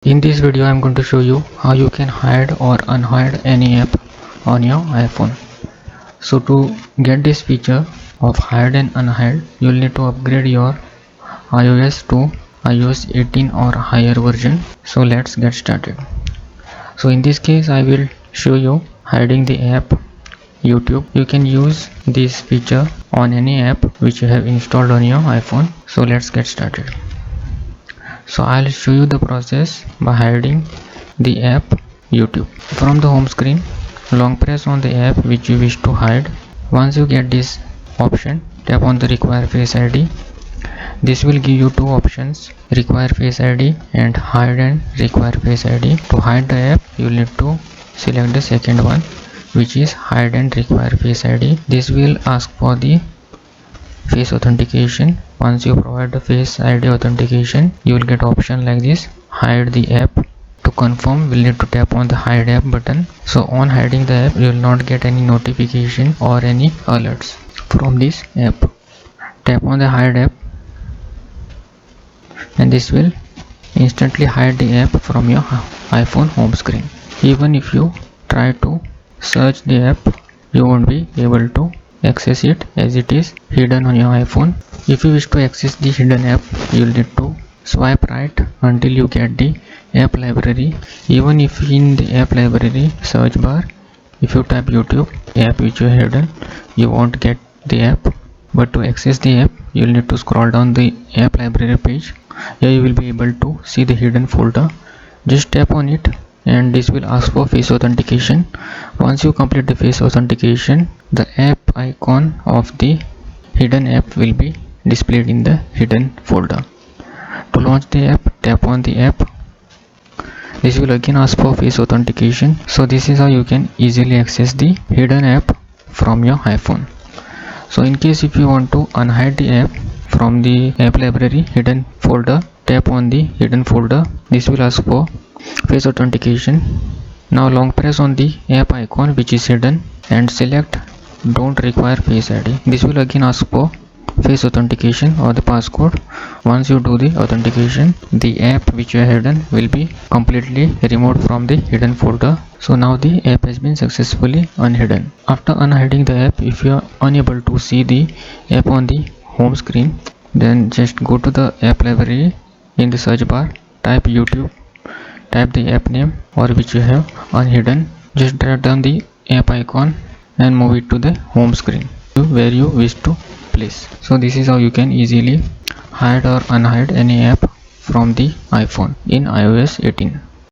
In this video I am going to show you how you can hide or unhide any app on your iPhone. So to get this feature of hide and unhide, you'll need to upgrade your iOS to iOS 18 or higher version. So let's get started. So in this case I will show you hiding the app YouTube. You can use this feature on any app which you have installed on your iPhone. So let's get started. So I'll show you the process by hiding the app YouTube. From the home screen, long press on the app which you wish to hide. Once you get this option, tap on the require face ID. This will give you two options, require face ID and hide and require face ID. To hide the app, you will need to select the second one, which is hide and require face ID. This will ask for the face authentication. Once you provide the face ID authentication, you will get option like this, hide the app. To confirm, we'll need to tap on the hide app button. So on hiding the app, you will not get any notification or any alerts from this app. Tap on the hide app and this will instantly hide the app from your iPhone home screen. Even if you try to search the app, you won't be able to access it as it is hidden on your iPhone. If you wish to access the hidden app, you will need to swipe right until you get the app library. Even if in the app library search bar, if you type YouTube app which you have hidden, you won't get the app. But to access the app, you will need to scroll down the app library page. Here you will be able to see the hidden folder. Just tap on it and this will ask for face authentication. Once you complete the face authentication, the app icon of the hidden app will be displayed in the hidden folder. To launch the app, tap on the app. This will again ask for face authentication. So this is how you can easily access the hidden app from your iPhone. So in case if you want to unhide the app from the app library hidden folder, tap on the hidden folder. This will ask for face authentication. Now long press on the app icon which is hidden and select don't require face ID. This will again ask for face authentication or the passcode. Once you do the authentication, the app which you have hidden will be completely removed from the hidden folder. So now the app has been successfully unhidden. After unhiding the app, if you are unable to see the app on the home screen, then just go to the app library. In the search bar, type YouTube, type the app name or which you have unhidden. Just drag down the app icon and move it to the home screen where you wish to place. So this is how you can easily hide or unhide any app from the iPhone in iOS 18.